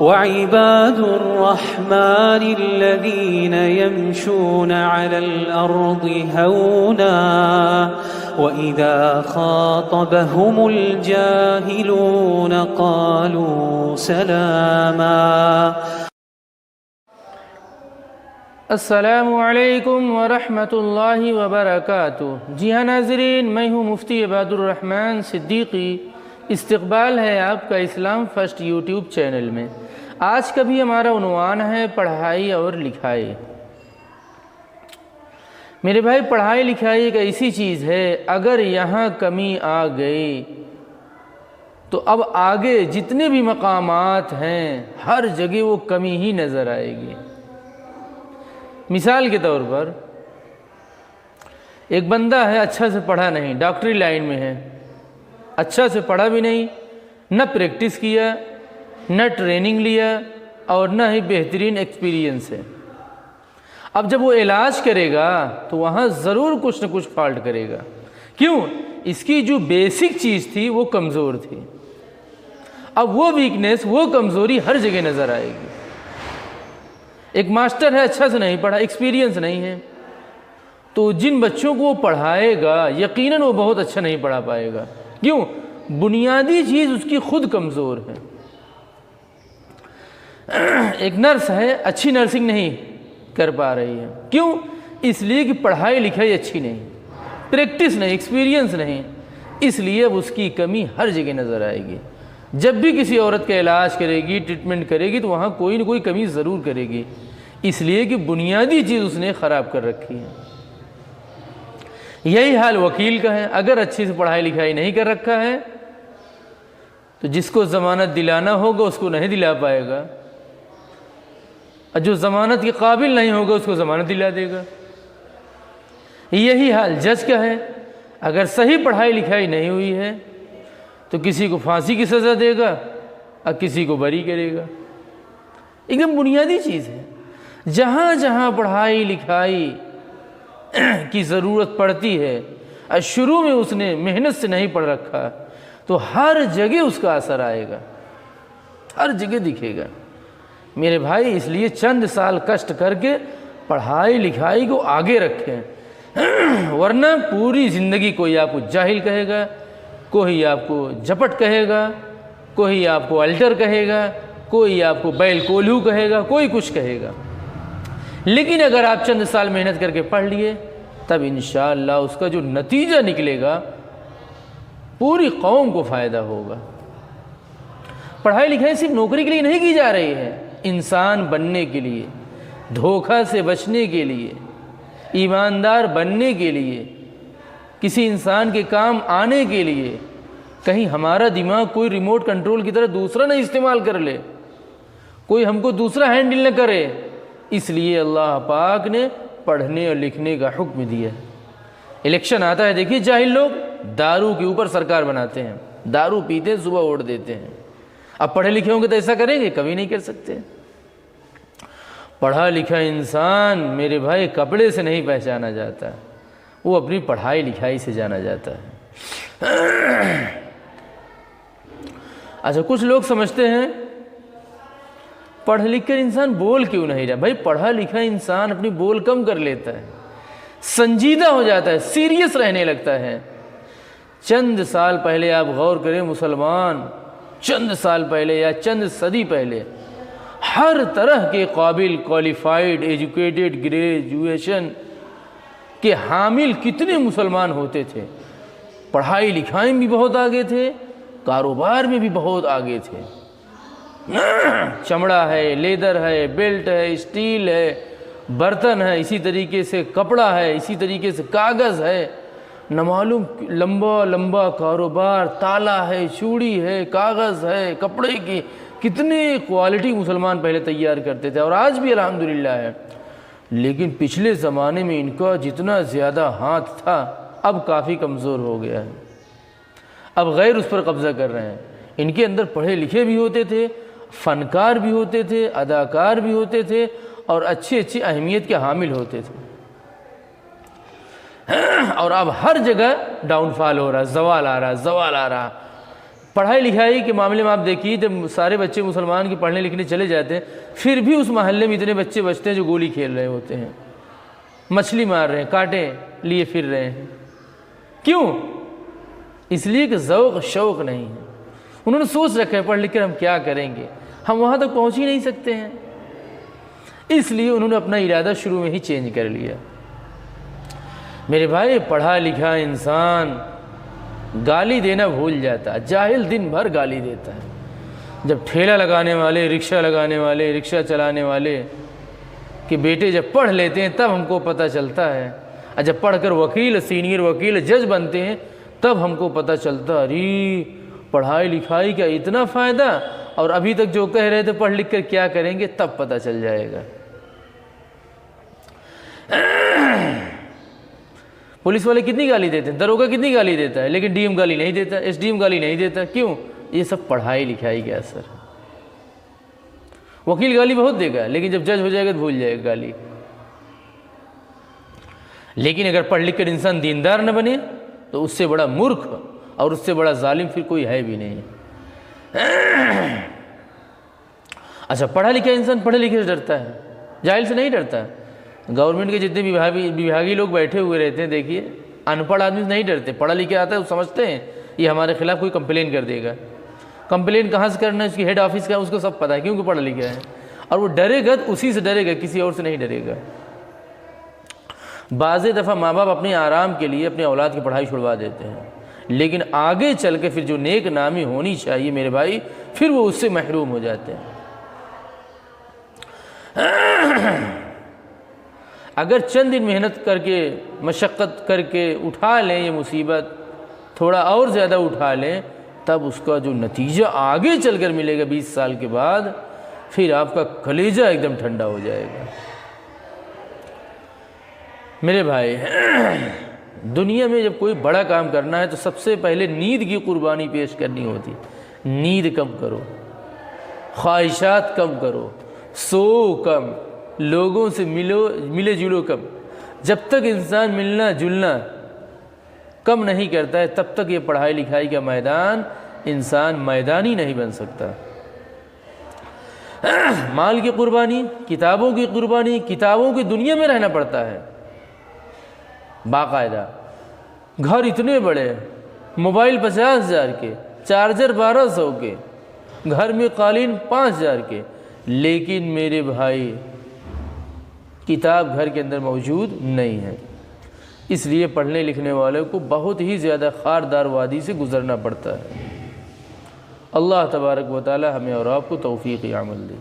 وعباد الرحمن الذين يمشون على الأرض هونا وإذا خاطبهم الجاهلون قالوا سلاما۔ السلام علیکم ورحمۃ اللہ وبرکاتہ۔ جی ہاں ناظرین، میں ہوں مفتی عباد الرحمن صدیقی۔ استقبال ہے آپ کا اسلام فرسٹ یوٹیوب چینل میں۔ آج کا بھی ہمارا عنوان ہے پڑھائی اور لکھائی۔ میرے بھائی، پڑھائی لکھائی ایک ایسی چیز ہے، اگر یہاں کمی آ گئی تو اب آگے جتنے بھی مقامات ہیں ہر جگہ وہ کمی ہی نظر آئے گی۔ مثال کے طور پر ایک بندہ ہے، اچھا سے پڑھا نہیں، ڈاکٹری لائن میں ہے، اچھا سے پڑھا بھی نہیں، نہ پریکٹس کیا، نہ ٹریننگ لیا، اور نہ ہی بہترین ایکسپیرینس ہے۔ اب جب وہ علاج کرے گا تو وہاں ضرور کچھ نہ کچھ فالٹ کرے گا۔ کیوں؟ اس کی جو بیسک چیز تھی وہ کمزور تھی۔ اب وہ ویکنیس، وہ کمزوری ہر جگہ نظر آئے گی۔ ایک ماسٹر ہے، اچھا سے نہیں پڑھا، ایکسپیرینس نہیں ہے، تو جن بچوں کو وہ پڑھائے گا یقیناً وہ بہت اچھا نہیں پڑھا پائے گا۔ کیوں؟ بنیادی چیز اس کی خود کمزور ہے۔ ایک نرس ہے، اچھی نرسنگ نہیں کر پا رہی ہے۔ کیوں؟ اس لیے کہ پڑھائی لکھائی اچھی نہیں، پریکٹس نہیں، ایکسپیرینس نہیں، اس لیے اب اس کی کمی ہر جگہ نظر آئے گی۔ جب بھی کسی عورت کا علاج کرے گی، ٹریٹمنٹ کرے گی، تو وہاں کوئی نہ کوئی کمی ضرور کرے گی، اس لیے کہ بنیادی چیز اس نے خراب کر رکھی ہے۔ یہی حال وکیل کا ہے، اگر اچھی سے پڑھائی لکھائی نہیں کر رکھا ہے تو جس کو ضمانت دلانا ہوگا اس کو نہیں دلا پائے گا، اور جو ضمانت کے قابل نہیں ہوگا اس کو ضمانت دلا دے گا۔ یہی حال جج کا ہے، اگر صحیح پڑھائی لکھائی نہیں ہوئی ہے تو کسی کو پھانسی کی سزا دے گا اور کسی کو بری کرے گا۔ ایک دم بنیادی چیز ہے۔ جہاں جہاں پڑھائی لکھائی کی ضرورت پڑتی ہے اور شروع میں اس نے محنت سے نہیں پڑھ رکھا تو ہر جگہ اس کا اثر آئے گا، ہر جگہ دکھے گا۔ میرے بھائی، اس لیے چند سال کشٹ کر کے پڑھائی لکھائی کو آگے رکھیں، ورنہ پوری زندگی کوئی آپ کو جاہل کہے گا، کوئی آپ کو جپٹ کہے گا، کوئی آپ کو الٹر کہے گا، کوئی آپ کو بیل کولو کہے گا، کوئی کچھ کہے گا۔ لیکن اگر آپ چند سال محنت کر کے پڑھ لیے تب انشاءاللہ اس کا جو نتیجہ نکلے گا پوری قوم کو فائدہ ہوگا۔ پڑھائی لکھائی صرف نوکری کے لیے نہیں کی جا رہی ہے، انسان بننے کے لیے، دھوکہ سے بچنے کے لیے، ایماندار بننے کے لیے، کسی انسان کے کام آنے کے لیے۔ کہیں ہمارا دماغ کوئی ریموٹ کنٹرول کی طرح دوسرا نہ استعمال کر لے، کوئی ہم کو دوسرا ہینڈل نہ کرے، اس لیے اللہ پاک نے پڑھنے اور لکھنے کا حکم دیا ہے۔ الیکشن آتا ہے، دیکھیے جاہل لوگ دارو کے اوپر سرکار بناتے ہیں، دارو پیتے ہیں، صبح ووٹ دیتے ہیں۔ اب پڑھے لکھے ہوں گے تو ایسا کریں گے؟ کبھی نہیں کر سکتے۔ پڑھا لکھا انسان میرے بھائی کپڑے سے نہیں پہچانا جاتا، وہ اپنی پڑھائی لکھائی سے جانا جاتا ہے۔ اچھا، کچھ لوگ سمجھتے ہیں پڑھ لکھ کر انسان بول کیوں نہیں رہا؟ بھائی پڑھا لکھا انسان اپنی بول کم کر لیتا ہے، سنجیدہ ہو جاتا ہے، سیریس رہنے لگتا ہے۔ چند سال پہلے آپ غور کریں، مسلمان چند سال پہلے یا چند صدی پہلے ہر طرح کے قابل، کوالیفائڈ، ایجوکیٹڈ، گریجویشن کے حامل کتنے مسلمان ہوتے تھے، پڑھائی لکھائی میں بھی بہت آگے تھے، کاروبار میں بھی بہت آگے تھے۔ چمڑا ہے، لیدر ہے، بیلٹ ہے، اسٹیل ہے، برتن ہے، اسی طریقے سے کپڑا ہے، اسی طریقے سے کاغذ ہے، نہ معلوم لمبا لمبا کاروبار، تالا ہے، چوڑی ہے، کاغذ ہے، کپڑے کی کتنے کوالٹی مسلمان پہلے تیار کرتے تھے، اور آج بھی الحمدللہ ہے۔ لیکن پچھلے زمانے میں ان کا جتنا زیادہ ہاتھ تھا اب کافی کمزور ہو گیا ہے، اب غیر اس پر قبضہ کر رہے ہیں۔ ان کے اندر پڑھے لکھے بھی ہوتے تھے، فنکار بھی ہوتے تھے، اداکار بھی ہوتے تھے، اور اچھی اچھی اہمیت کے حامل ہوتے تھے، اور اب ہر جگہ ڈاؤن فال ہو رہا، زوال آ رہا، زوال آ رہا۔ پڑھائی لکھائی کے معاملے میں آپ دیکھیے، جب سارے بچے مسلمان کے پڑھنے لکھنے چلے جاتے ہیں، پھر بھی اس محلے میں اتنے بچے بچتے ہیں جو گولی کھیل رہے ہوتے ہیں، مچھلی مار رہے ہیں، کانٹے لیے پھر رہے ہیں۔ کیوں؟ اس لیے کہ ذوق شوق نہیں ہے۔ انہوں نے سوچ رکھا ہے پڑھ لکھ کر ہم کیا کریں گے، ہم وہاں تک پہنچ ہی نہیں سکتے ہیں، اس لیے انہوں نے اپنا ارادہ شروع میں ہی چینج کر لیا۔ میرے بھائی، پڑھا لکھا انسان گالی دینا بھول جاتا ہے، جاہل دن بھر گالی دیتا ہے۔ جب ٹھیلا لگانے والے، رکشہ لگانے والے، رکشہ چلانے والے کہ بیٹے جب پڑھ لیتے ہیں تب ہم کو پتہ چلتا ہے، اور جب پڑھ کر وکیل، سینئر وکیل، جج بنتے ہیں تب ہم کو پتہ چلتا، ارے پڑھائی لکھائی کا اتنا فائدہ، اور ابھی تک جو کہہ رہے تھے پڑھ لکھ کر کیا کریں گے تب پتہ چل جائے گا۔ پولیس والے کتنی گالی دیتے ہیں، دروگا کتنی گالی دیتا ہے، لیکن ڈی ایم گالی نہیں دیتا، ایس ڈی ایم گالی نہیں دیتا۔ کیوں؟ یہ سب پڑھائی لکھائی کا اثر ہے۔ وکیل گالی بہت دے گا، لیکن جب جج ہو جائے گا تو بھول جائے گا گالی۔ لیکن اگر پڑھ لکھ کر انسان دیندار نہ بنے تو اس سے بڑا مورخ اور اس سے بڑا ظالم پھر کوئی ہے بھی نہیں۔ اچھا، پڑھا لکھا انسان پڑھے لکھے سے ڈرتا ہے، جاہل سے نہیں ڈرتا۔ گورنمنٹ کے جتنے وبھاگی لوگ بیٹھے ہوئے رہتے ہیں، دیکھیے ان پڑھ آدمی سے نہیں ڈرتے، پڑھا لکھا آتا ہے وہ سمجھتے ہیں یہ ہمارے خلاف کوئی کمپلین کر دے گا۔ کمپلین کہاں سے کرنا ہے، اس کی ہیڈ آفس کا، اس کو سب پتہ ہے کیونکہ پڑھا لکھا ہے، اور وہ ڈرے گا تو اسی سے ڈرے گا، کسی اور سے نہیں ڈرے گا۔ بعض دفعہ ماں باپ اپنے آرام کے لیے اپنے اولاد کی پڑھائی چھڑوا دیتے ہیں، لیکن آگے چل کے پھر جو نیک نامی ہونی چاہیے میرے بھائی، پھر وہ اس سے محروم ہو جاتے ہیں۔ اگر چند دن محنت کر کے، مشقت کر کے اٹھا لیں یہ مصیبت، تھوڑا اور زیادہ اٹھا لیں، تب اس کا جو نتیجہ آگے چل کر ملے گا 20 سال کے بعد، پھر آپ کا کلیجہ ایک دم ٹھنڈا ہو جائے گا۔ میرے بھائی، دنیا میں جب کوئی بڑا کام کرنا ہے تو سب سے پہلے نیند کی قربانی پیش کرنی ہوتی۔ نیند کم کرو، خواہشات کم کرو، سو کم، لوگوں سے ملے جلو کم۔ جب تک انسان ملنا جلنا کم نہیں کرتا ہے تب تک یہ پڑھائی لکھائی کا میدان انسان میدانی نہیں بن سکتا۔ مال کی قربانی، کتابوں کی قربانی، کتابوں کی دنیا میں رہنا پڑتا ہے باقاعدہ۔ گھر اتنے بڑے، موبائل 50,000 کے، چارجر 1200 کے، گھر میں قالین 5,000 کے، لیکن میرے بھائی کتاب گھر کے اندر موجود نہیں ہے۔ اس لیے پڑھنے لکھنے والوں کو بہت ہی زیادہ خاردار وادی سے گزرنا پڑتا ہے۔ اللہ تبارک و تعالی ہمیں اور آپ کو توفیق عمل دے۔